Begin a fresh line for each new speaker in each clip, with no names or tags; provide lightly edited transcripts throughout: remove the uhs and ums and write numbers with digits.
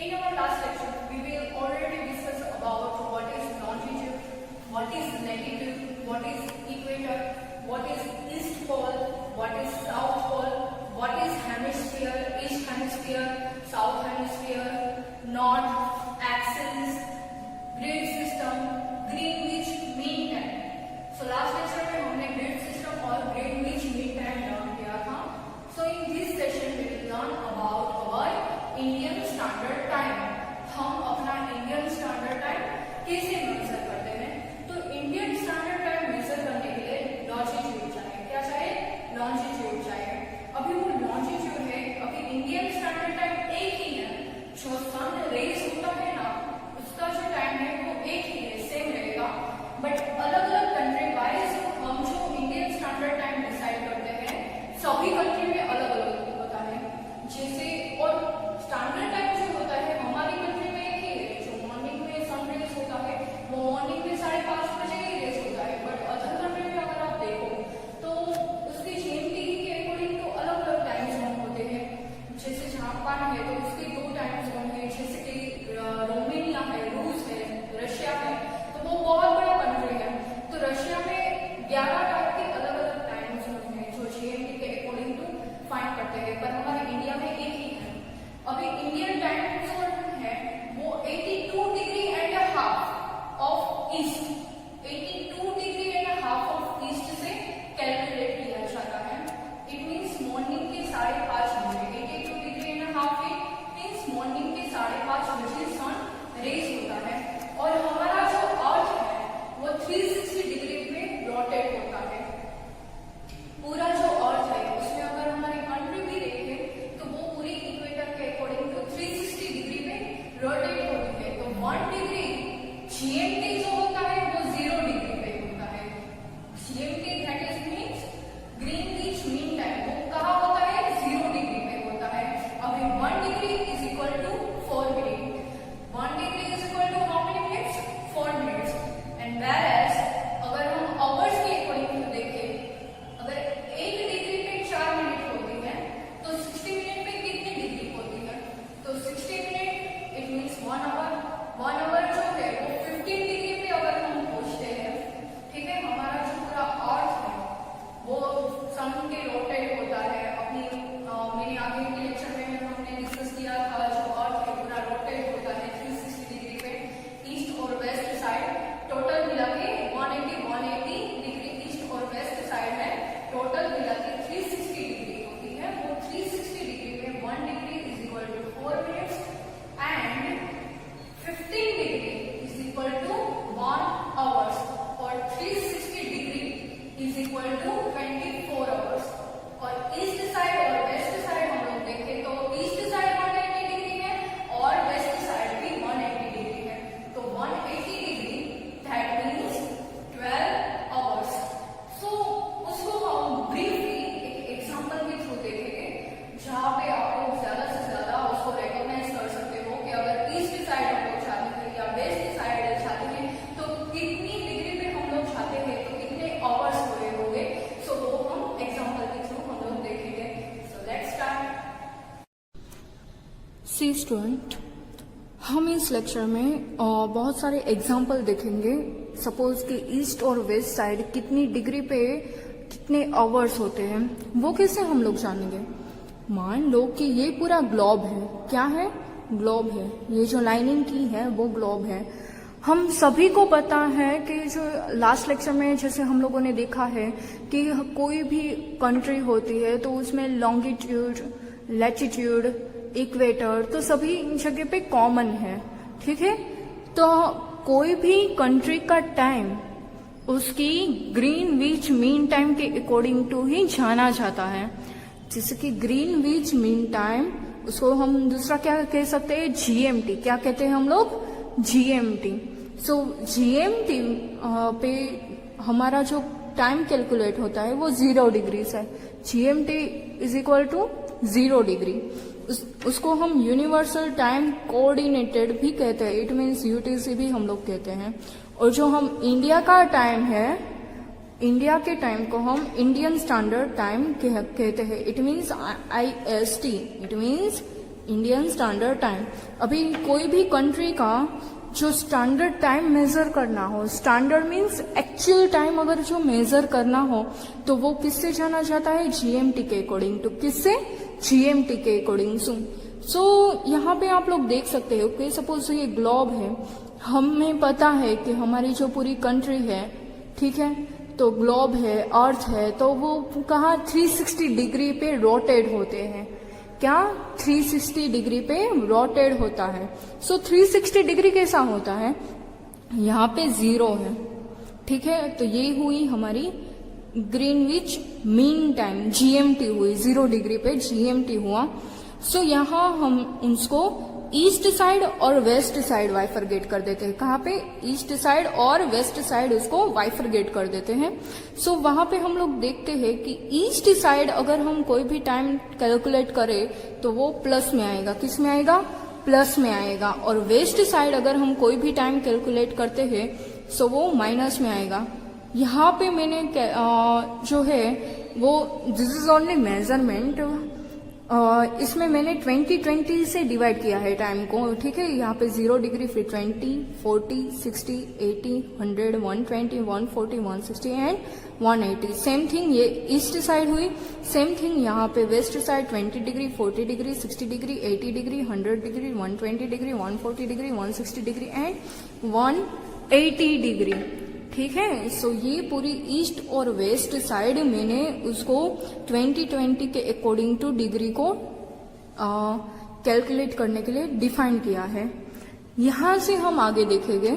In our last lecture, we will already discuss about what is longitude, what is latitude, what is equator, what is east pole, what is south pole, what is hemisphere, east hemisphere, south hemisphere, north, axis, grid system, Greenwich mean time. So last lecture में हमने grid system और Greenwich mean time learn किया था. So in this session we will learn about our Indian standard time. हम अपना Indian standard time कैसे major करते हैं? तो इंडियन स्टैंडर्ड टाइम मेजर करने के लिए लॉन्जिट्यूड चाहिए. क्या चाहिए? लॉन्जिट्यूड चाहिए. अभी वो लॉन्जिट्यूड है, अभी इंडियन स्टैंडर्ड टाइम एक ही है. जो सन रेज होता है ना, उसका जो टाइम है वो एक ही है, सेम रहेगा. बट अलग अलग कंट्री वाइज हम जो इंडियन स्टैंडर्ड टाइम डिसाइड करते हैं, सभी कंट्री में अलग अलग होता है. जैसे और स्टैंडर्ड टाइम जो होता है हमारी कंट्री में एक ही है. जो मॉर्निंग में सनराइज होता है वो मॉर्निंग में 5:30 बजे ही रेज होता है. बट अदर कंट्री में अगर आप देखो तो उसकी जीएमटी के अकॉर्डिंग तो अलग अलग टाइम जोन होते हैं. जैसे जापान है तो उसके 2 टाइम जोन है. जैसे कि रोमेनिया है, रूस है, रशिया है, तो वो बहुत बड़ा कंट्री है. तो रशिया में 11 टाइप के अलग अलग टाइम जोन है जो जीएमटी के अकॉर्डिंग टू फाइंड करते हैं. पर हमारे इंडिया में एक ही है. अभी इंडियन टाइम जोन है वो 82 degree and half of east, 82 degree and half of east से कैलकुलेट किया जाता है. इट मीन्स मॉर्निंग के 5:30 बजे. 82 degree and half means morning के 5:30 बजे सन रेज होता है. और हमारा जो अर्थ है वो 360 डिग्री में रोटेट होता है. पूरा जो अर्थ है उसमें अगर हमारी कंट्री भी देखें तो वो पूरी इक्वेटर के अकॉर्डिंग टू 360 डिग्री में रोटेट होती है. तो 1 डिग्री जीएमटी जो होता है वो 0 डिग्री पे होता है. GMT that is means Greenwich mean time, वो कहाँ होता है? 0 डिग्री पे होता है. अभी 1 degree is equal to 4 minute. 1 degree is equal to how many minutes? 4 minutes. And whereas अगर हम आवर्स के अकॉर्डिंग देखें, अगर 1 डिग्री पे 4 मिनट होती है तो 60 मिनट पे कितनी डिग्री होती है? तो 60 minute it means 1 hour. 1 hour जो है वो 15 डिग्री पे अगर हम पहुंचते हैं, ठीक है. हमारा जो पूरा अर्थ है वो सन के रोटेट होता है. अपनी मेरे आगे के लेक्चर में हमने डिस्कस किया था जो अर्थ है पूरा रोटेट होता है 360 डिग्री पे ईस्ट और वेस्ट साइड. टोटल मिला के 180 डिग्री ईस्ट और वेस्ट साइड है. टोटल मिला के 360 डिग्री होती है. वो 360 डिग्री में 1 degree is equal to 4 minutes and 15 degree is equal to 1 hours और 360 degree is equal to 24 hours. और ईस्ट साइड और वेस्ट साइड हम लोग देखें तो ईस्ट साइड 180 डिग्री है और वेस्ट साइड भी 180 डिग्री है. तो 180 डिग्री दैट मीन्स 12 आवर्स. सो उसको हम ब्रीफली एक एग्जांपल के थ्रू देखेंगे जहाँ पे आप लोग ज्यादा से ज्यादा उसको रिकॉग्नाइज कर सकते हो कि अगर ईस्ट साइड हम लोग चाहते हैं या वेस्ट साइड चाहते हैं तो कितनी डिग्री पे हम लोग चाहते हैं, तो कितने आवर्स हुए होंगे. सो वो हम एग्जांपल के थ्रू हम लोग देखेंगे. So let's start.
See student, हम इस लेक्चर में बहुत सारे एग्जाम्पल देखेंगे. सपोज कि ईस्ट और वेस्ट साइड कितनी डिग्री पे कितने आवर्स होते हैं, वो कैसे हम लोग जानेंगे. मान लो कि ये पूरा ग्लोब है. क्या है? ग्लोब है. ये जो लाइनिंग की है वो ग्लोब है. हम सभी को पता है कि जो लास्ट लेक्चर में जैसे हम लोगों ने देखा है कि कोई भी कंट्री होती है तो उसमें लॉन्गिट्यूड, लैटिट्यूड, इक्वेटर तो सभी इन जगह पे कॉमन है. ठीक है. तो कोई भी कंट्री का टाइम उसकी ग्रीनविच मीन टाइम के अकॉर्डिंग टू ही जाना जाता है. जैसे कि ग्रीनविच मीन टाइम उसको हम दूसरा क्या कह सकते हैं? जीएमटी. क्या कहते हैं हम लोग? जीएमटी. सो जीएमटी पे हमारा जो टाइम कैलकुलेट होता है वो 0 डिग्री है. GMT is equal to 0 degree. उसको हम यूनिवर्सल टाइम कोऑर्डिनेटेड भी कहते हैं. इट मीन्स यूटीसी भी हम लोग कहते हैं. और जो हम इंडिया का टाइम है, इंडिया के टाइम को हम इंडियन स्टैंडर्ड टाइम कहते हैं. It means IST. It means Indian standard time. अभी कोई भी कंट्री का जो स्टैंडर्ड टाइम मेजर करना हो, स्टैंडर्ड मीन्स एक्चुअल टाइम अगर जो मेजर करना हो तो वो किससे जाना जाता है, जीएमटी के अकॉर्डिंग टू। किससे, जीएमटी के अकॉर्डिंग टू। सो यहाँ पे आप लोग देख सकते हो कि सपोज ये ग्लोब है, हमें पता है कि हमारी जो पूरी कंट्री है, ठीक है, तो ग्लोब है, अर्थ है, तो वो कहाँ 360 डिग्री पे रोटेट होते हैं। क्या 360 डिग्री पे रोटेट होता है। सो 360 डिग्री कैसा होता है, यहाँ पे 0 है, ठीक है, तो ये हुई हमारी ग्रीनविच मीन टाइम, जीएमटी हुई, 0 डिग्री पे जीएमटी हुआ। सो यहाँ हम उसको ईस्ट साइड और वेस्ट साइड वाइफरगेट कर देते हैं। कहाँ पे, ईस्ट साइड और वेस्ट साइड उसको वाइफरगेट कर देते हैं। सो वहां पे हम लोग देखते हैं कि ईस्ट साइड अगर हम कोई भी टाइम कैलकुलेट करें तो वो प्लस में आएगा। किस में आएगा, प्लस में आएगा। और वेस्ट साइड अगर हम कोई भी टाइम कैलकुलेट करते हैं सो वो माइनस में आएगा। यहाँ पे मैंने जो है वो दिस इज ओनली मेजरमेंट, इसमें मैंने 2020 से डिवाइड किया है टाइम को, ठीक है। यहाँ पे 0 डिग्री, फिर 20, 40, 60, 80, 100, 120, 140, 160 एंड 180। सेम थिंग ये ईस्ट साइड हुई, सेम थिंग यहाँ पे west side 20 degree, 40 degree, 60 degree, 80 degree, 100 degree, 120 degree, 140 degree, 160 degree and 180 degree, ठीक है। सो ये पूरी ईस्ट और वेस्ट साइड मैंने उसको 2020 के अकॉर्डिंग टू डिग्री को कैलकुलेट करने के लिए डिफाइन किया है। यहां से हम आगे देखेंगे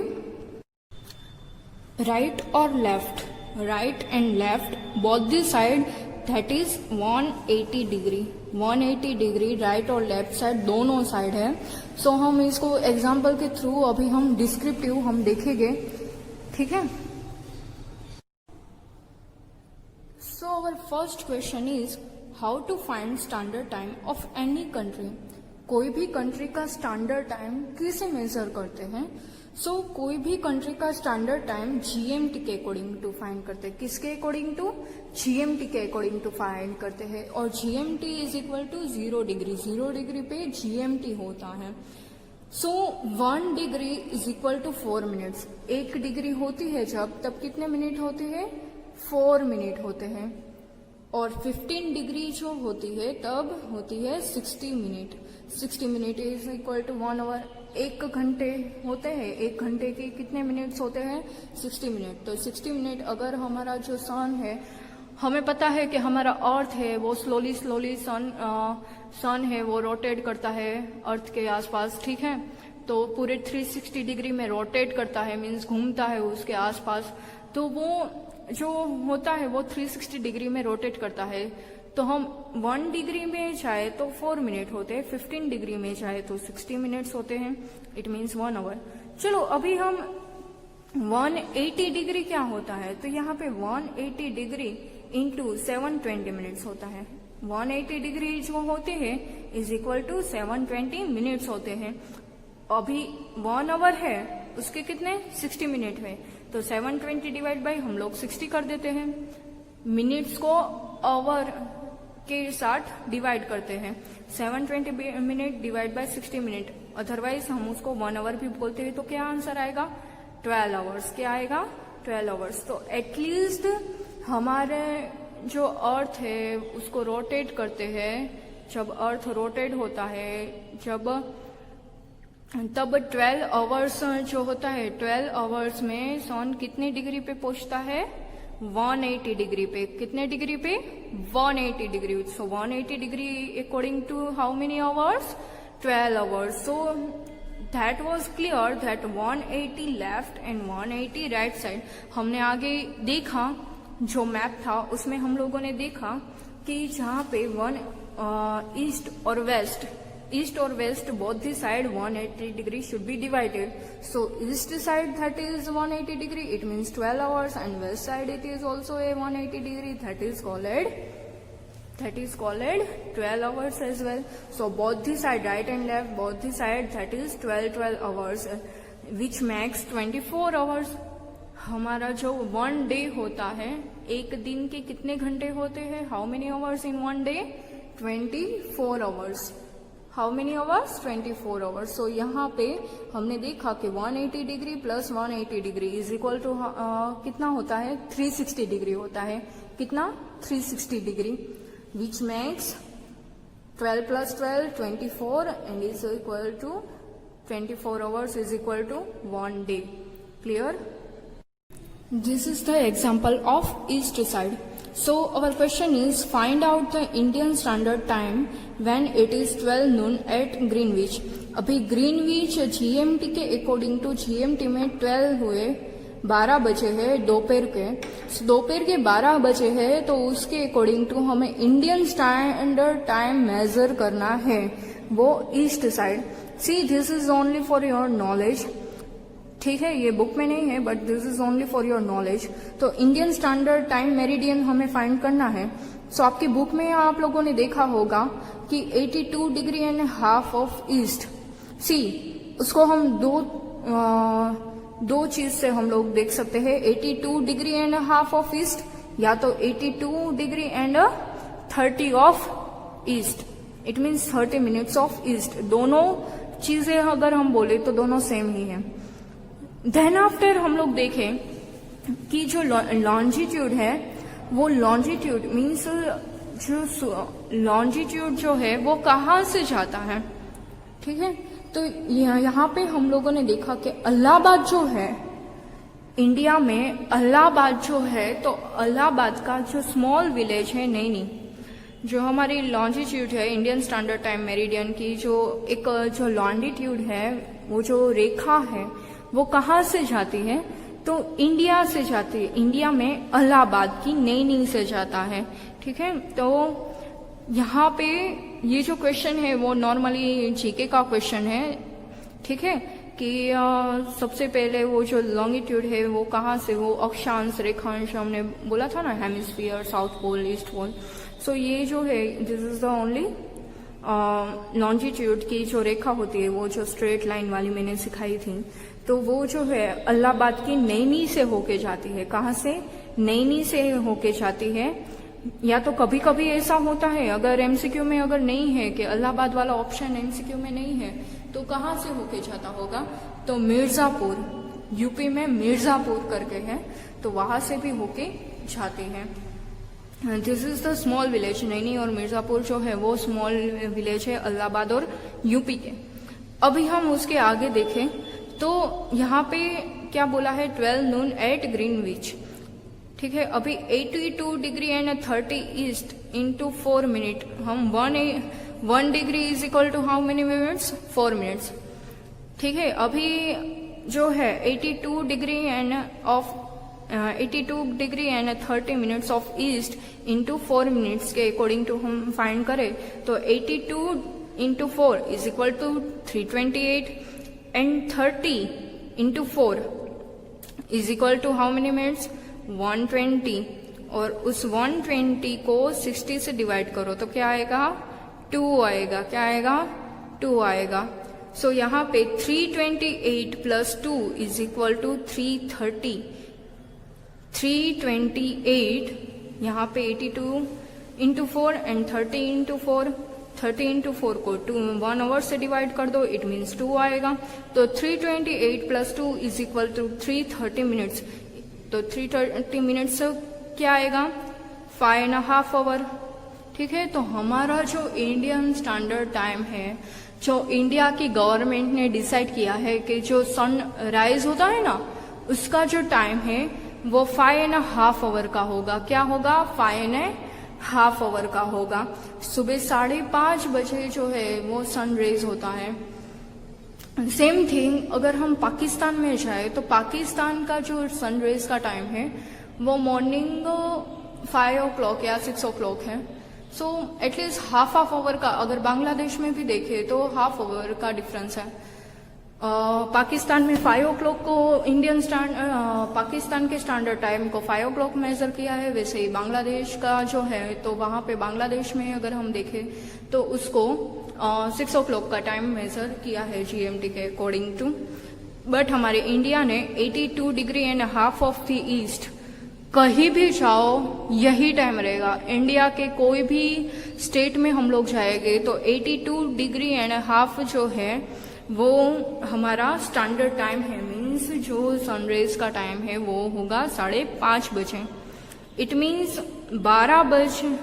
राइट और left, right and left both the side, that is 180 degree, 180 degree right और लेफ्ट साइड दोनों साइड है। सो हम इसको एग्जाम्पल के थ्रू अभी हम डिस्क्रिप्टिव हम देखेंगे, ठीक है। So our first question is how to find standard time of any country। कोई भी कंट्री का स्टैंडर्ड टाइम कैसे मेजर करते हैं। सो कोई भी कंट्री का स्टैंडर्ड टाइम जीएमटी के अकॉर्डिंग टू फाइंड करते हैं। किसके अकॉर्डिंग टू, जीएमटी के अकॉर्डिंग टू फाइंड करते हैं। और GMT is equal to 0 degree, 0 degree पे जीएमटी होता है। So 1 degree is equal to 4 minutes. 1 degree होती है जब, तब कितने मिनट होते हैं, 4 मिनट होते हैं। और 15 डिग्री जो होती है तब होती है 60 minute. 60 minute is equal to 1 hour. 1 घंटे होते हैं, 1 घंटे के कितने मिनट्स होते हैं, 60 मिनट। तो 60 मिनट अगर हमारा जो सन है, हमें पता है कि हमारा अर्थ है वो स्लोली सन है वो रोटेट करता है अर्थ के आसपास, ठीक है। तो पूरे 360 डिग्री में रोटेट करता है, मीन्स घूमता है उसके आसपास। तो वो जो होता है वो 360 डिग्री में रोटेट करता है। तो हम 1 डिग्री में जाए तो 4 मिनट होते हैं, 15 डिग्री में जाए तो 60 मिनट्स होते हैं, इट मीन्स 1 आवर। चलो अभी हम 180 डिग्री क्या होता है, तो यहाँ पे 180 डिग्री इंटू 720 मिनट्स होता है। 180 डिग्री जो होते हैं इज इक्वल टू 720 मिनट्स होते हैं। अभी 1 आवर है, उसके कितने 60 मिनट है, तो 720 डिवाइड बाई हम लोग 60 कर देते हैं। मिनट्स को आवर के साथ डिवाइड करते हैं। 720 minute divide by 60 minute, otherwise हम उसको 1 आवर भी बोलते हैं। तो क्या आंसर आएगा, 12 आवर्स। क्या आएगा, 12 आवर्स। तो एटलीस्ट हमारे जो अर्थ है उसको रोटेट करते हैं, जब अर्थ रोटेट होता है तब 12 आवर्स जो होता है, 12 आवर्स में सन कितने डिग्री पे पहुंचता है, 180 डिग्री पे। कितने डिग्री पे, 180 degree. So 180 degree according to how many hours, 12 hours. So that was clear that 180 left and 180 right side. हमने आगे देखा जो मैप था उसमें हम लोगों ने देखा कि जहाँ पे ईस्ट और west both the side 180 degree should be divided. So east side that is 180 degree, it means 12 hours, and west side it is also a 180 degree, that is called 12 hours as well. So both the side, right and left, both the side, that is 12 hours, which makes 24 hours. हमारा जो 1 day होता है, एक दिन के कितने घंटे होते हैं, how many hours in 1 day, 24 hours. How many hours 24 hours. So यहाँ पे हमने देखा कि 180 degree plus 180 degree is equal to कितना होता है 360 डिग्री होता है। कितना 360 degree which makes 12 plus 12 24 and is equal to 24 hours is equal to 1 day. Clear? This is the example of east side. So our question is find out the Indian Standard Time when it is 12 noon at Greenwich। अभी Greenwich GMT के according to GMT में 12 हुए 12 बजे है दोपहर के। दोपहर के 12 बजे है तो उसके अकॉर्डिंग टू हमें इंडियन स्टैंडर्ड टाइम मेजर करना है, वो east side. See this is only for your knowledge, ठीक है, ये बुक में नहीं है but this is only for your knowledge. तो इंडियन स्टैंडर्ड टाइम मेरिडियन हमें फाइंड करना है। सो आपकी बुक में आप लोगों ने देखा होगा कि 82 degree and half of east. See उसको हम दो चीज से हम लोग देख सकते हैं, 82 degree and half of east या तो 82 degree and 30 of east. It means 30 minutes of east. दोनों चीजें अगर हम बोले तो दोनों सेम ही है। देन आफ्टर हम लोग देखें कि जो लॉन्जिट्यूड है वो लॉन्जिट्यूड मीन्स जो लॉन्जिट्यूड जो है वो कहाँ से जाता है, ठीक है। तो यहाँ पे हम लोगों ने देखा कि इलाहाबाद जो है इंडिया में, इलाहाबाद जो है तो इलाहाबाद का जो स्मॉल विलेज है नैनी, जो हमारी लॉन्जिट्यूड है इंडियन स्टैंडर्ड टाइम मेरिडियन की जो एक जो लॉन्जिट्यूड है वो जो रेखा है वो कहाँ से जाती है, तो इंडिया से जाती है। इंडिया में इलाहाबाद की नैनी से जाता है, ठीक है। तो यहाँ पे ये जो क्वेश्चन है वो नॉर्मली जीके का क्वेश्चन है, ठीक है, कि सबसे पहले वो जो लॉन्गिट्यूड है वो कहाँ से, वो अक्षांश रेखांश हमने बोला था ना, हेमिस्फीयर, साउथ पोल, ईस्ट पोल। सो ये जो है this is the only longitude की जो रेखा होती है वो जो स्ट्रेट लाइन वाली मैंने सिखाई थी, तो वो जो है इलाहाबाद की नैनी से होके जाती है। कहाँ से? नैनी से होके जाती है। या तो कभी कभी ऐसा होता है अगर एमसीक्यू में अगर नहीं है कि इलाहाबाद वाला ऑप्शन एमसीक्यू में नहीं है तो कहाँ से होके जाता होगा, तो मिर्जापुर, यूपी में मिर्जापुर करके है तो वहां से भी होके जाती है। This is the small village. Naini और मिर्जापुर जो है वो स्मॉल विलेज है इलाहाबाद और यूपी के। अभी हम उसके आगे देखें तो यहाँ पे क्या बोला है 12 नून एट ग्रीनविच, ठीक है। अभी 82 degree and 30 east into 4 minute, हम 1 degree is equal to how many minutes 4 minutes, ठीक है। अभी जो है 82 degree and 30 minutes of east into 4 minutes के अकॉर्डिंग टू हम फाइंड करें तो 82 into 4 is equal to 328 and 30 into 4 is equal to how many minutes 120, और उस 120 को 60 से डिवाइड करो तो क्या आएगा 2 आएगा। क्या आएगा 2 आएगा। सो यहाँ पे 328 प्लस 2 इज इक्वल टू 330। 328 यहाँ पे 82 इंटू 4 एंड 30 इंटू 4, 30 इंटू 4 को 1 आवर से डिवाइड कर दो, इट मीन्स 2 आएगा। तो 328 plus 2 is equal to 330 minutes. तो 330 मिनट्स क्या आएगा 5.5 आवर, ठीक है। तो हमारा जो इंडियन स्टैंडर्ड टाइम है, जो इंडिया की गवर्नमेंट ने डिसाइड किया है कि जो सन राइज होता है ना उसका जो टाइम है वो 5.5 आवर का होगा। क्या होगा 5.5 आवर का होगा। सुबह 5:30 बजे जो है वो सन रेज होता है। सेम थिंग अगर हम पाकिस्तान में जाए तो पाकिस्तान का जो सनराइज का टाइम है वो मॉर्निंग 5 o'clock या 6 o'clock है। सो एटलीस्ट हाफ आवर का, अगर बांग्लादेश में भी देखे तो हाफ आवर का डिफरेंस है। पाकिस्तान में 5 o'clock को पाकिस्तान के स्टैंडर्ड टाइम को 5 o'clock मेजर किया है, वैसे ही बांग्लादेश का जो है तो वहां पे बांग्लादेश में अगर हम देखें तो उसको 6 o'clock का टाइम मेजर किया है जीएमटी के अकॉर्डिंग टू। बट हमारे इंडिया ने 82 degree and half of the east कहीं भी जाओ यही टाइम रहेगा। इंडिया के कोई भी स्टेट में हम लोग जाएंगे तो 82 डिग्री एंड हाफ जो है वो हमारा स्टैंडर्ड टाइम है। मीन्स जो सनराइज का टाइम है वो होगा 5:30 बजे। इट मीन्स 12 बजे।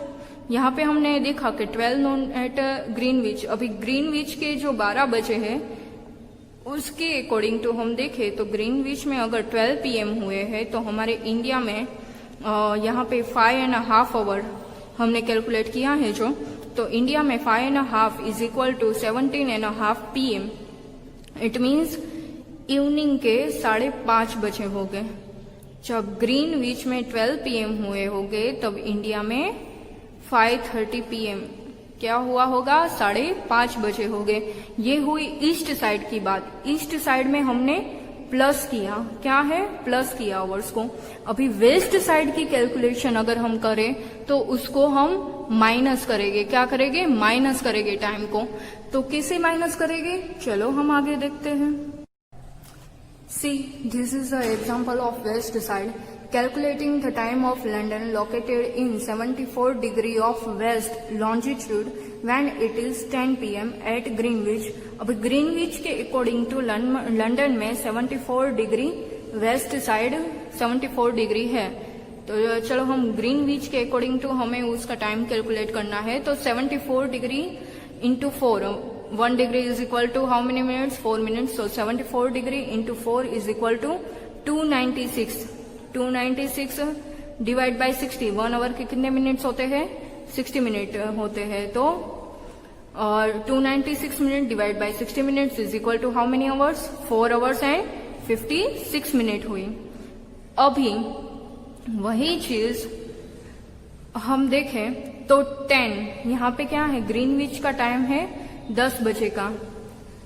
यहाँ पे हमने देखा कि 12 नोन एट ग्रीनविच। अभी ग्रीनविच के जो 12 बजे है उसके अकॉर्डिंग टू हम देखें तो ग्रीनविच में अगर 12 PM हुए हैं तो हमारे इंडिया में यहाँ पे 5.5 आवर हमने कैलकुलेट किया है जो, तो इंडिया में 5.5 is equal to 17.5 PM। It means evening के 5:30 बजे हो गए। जब ग्रीनविच में 12 PM हुए होंगे तब इंडिया में 5:30 PM क्या हुआ होगा, 5:30 बजे हो गए। ये हुई ईस्ट साइड की बात। ईस्ट साइड में हमने प्लस किया, क्या है, प्लस किया आवर्स को। अभी वेस्ट साइड की कैलकुलेशन अगर हम करें तो उसको हम माइनस करेंगे। क्या करेंगे, माइनस करेंगे टाइम को। तो कैसे माइनस करेंगे, चलो हम आगे देखते हैं। See this is the example of west side. Calculating the time of London located in 74 degree of west longitude when it is 10 PM at Greenwich। अब ग्रीनविच के अकॉर्डिंग टू लंदन में 74 डिग्री वेस्ट साइड 74 डिग्री है। तो चलो हम Greenwich के according to हमें उसका टाइम कैलकुलेट करना है। तो 74 degree into 4, 1 degree is equal to how many minutes, 4 minutes. तो 74 degree into 4 is equal to 296। 296 divide by 60। 1 hour के कितने मिनट्स होते हैं, 60 मिनट होते हैं। तो और 296 minute divide by 60 minutes is equal to how many hours, 4 hours and 56 minute हुई। अभी वही चीज हम देखें तो 10 यहाँ पे क्या है, ग्रीनविच का टाइम है 10 बजे का।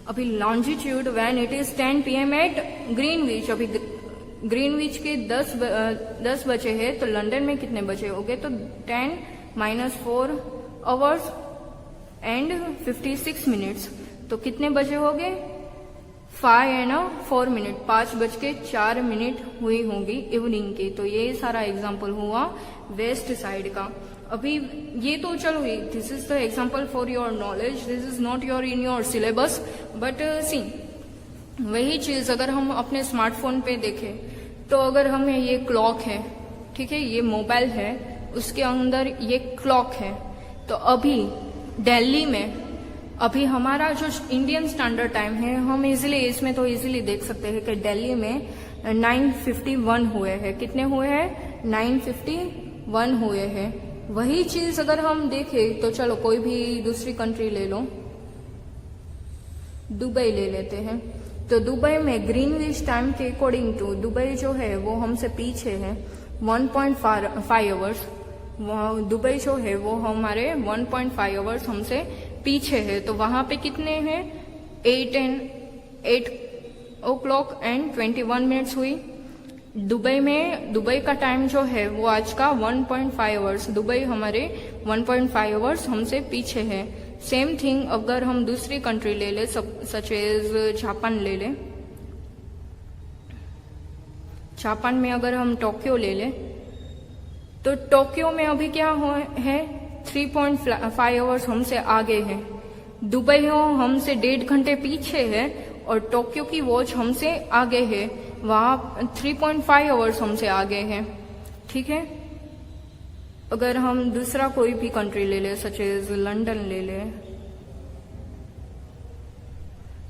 अभी longitude when it is 10 PM at Greenwich. अभी ग्रीनविच के 10 बजे है तो लंदन में कितने बजे हो गए, तो 10 - 4 आवर्स एंड 56 मिनट्स। तो कितने बजे हो गए, 5 मिनट, 5:04 हुई होंगी इवनिंग की। तो ये सारा एग्जाम्पल हुआ वेस्ट साइड का। अभी ये तो चलो this is the example for your knowledge, this is not your in your syllabus. But see वही चीज अगर हम अपने स्मार्टफोन पे देखें तो अगर हमें ये क्लॉक है, ठीक है, ये मोबाइल है, उसके अंदर ये क्लॉक है। तो अभी दिल्ली में अभी हमारा जो इंडियन स्टैंडर्ड टाइम है, हम इजीली इसमें तो इजीली देख सकते हैं कि दिल्ली में 9:51 हुए हैं। कितने हुए हैं, 9:51 हुए हैं। वही चीज अगर हम देखें तो चलो कोई भी दूसरी कंट्री ले लो, दुबई ले लेते हैं। तो दुबई में ग्रीनविच टाइम के अकॉर्डिंग टू दुबई जो है वो हमसे पीछे है 1.5 आवर्स। दुबई जो है वो हमारे 1.5 आवर्स हमसे पीछे है। तो वहां पे कितने हैं, 8 o'clock एंड 21 मिनट्स हुई। दुबई में दुबई का टाइम जो है वो आज का 1.5 आवर्स। दुबई हमारे 1.5 आवर्स हमसे पीछे है। सेम थिंग अगर हम दूसरी कंट्री ले ले, सच एज जापान ले ले। जापान में अगर हम टोक्यो ले ले तो टोक्यो में अभी क्या है, 3.5 आवर्स हमसे आगे है। दुबई हो हमसे 1.5 घंटे पीछे है और टोक्यो की वॉच हमसे आगे है, वहां 3.5 आवर्स हमसे आगे है। ठीक है, अगर हम दूसरा कोई भी कंट्री ले ले, सच एज लंदन ले ले,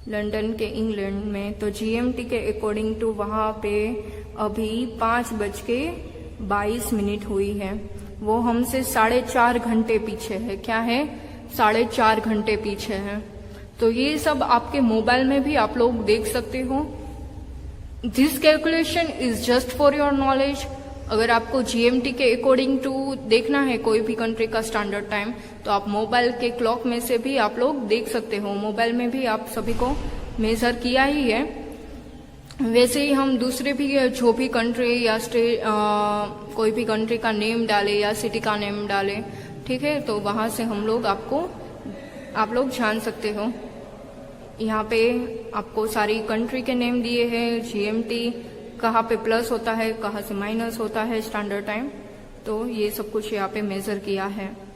लंदन के इंग्लैंड में, तो जीएमटी के अकॉर्डिंग टू वहां पे अभी 5:22 हुई है। वो हमसे 4.5 घंटे पीछे है। क्या है, 4.5 घंटे पीछे है। तो ये सब आपके मोबाइल में भी आप लोग देख सकते हो। This calculation is just for your knowledge. अगर आपको जीएमटी के अकॉर्डिंग टू देखना है कोई भी कंट्री का स्टैंडर्ड टाइम, तो आप मोबाइल के क्लॉक में से भी आप लोग देख सकते हो। मोबाइल में भी आप सभी को मेजर किया ही है। वैसे ही हम दूसरे भी जो भी कंट्री या स्टेट कोई भी कंट्री का नेम डाले या सिटी का नेम डाले, ठीक है, तो वहां से हम लोग आप लोग जान सकते हो। यहाँ पे आपको सारी कंट्री के नेम दिए हैं, जीएमटी कहाँ पे प्लस होता है, कहाँ से माइनस होता है स्टैंडर्ड टाइम। तो ये सब कुछ यहाँ पे मेजर किया है।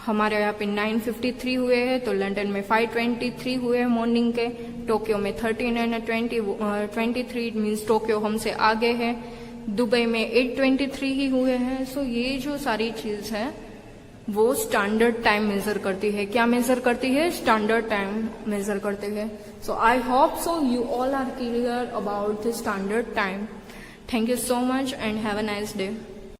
हमारे यहाँ पे 9:53 हुए हैं, तो लंदन में 5:23 हुए हैं मॉर्निंग के, टोक्यो में 13:23 मीन्स टोक्यो हमसे आगे है, दुबई में 8:23 ही हुए हैं। सो ये जो सारी चीज है वो स्टैंडर्ड टाइम मेजर करती है। क्या मेजर करती है? स्टैंडर्ड टाइम मेजर करती है। So I hope so you all are clear about the standard time. Thank you so much and have a nice day.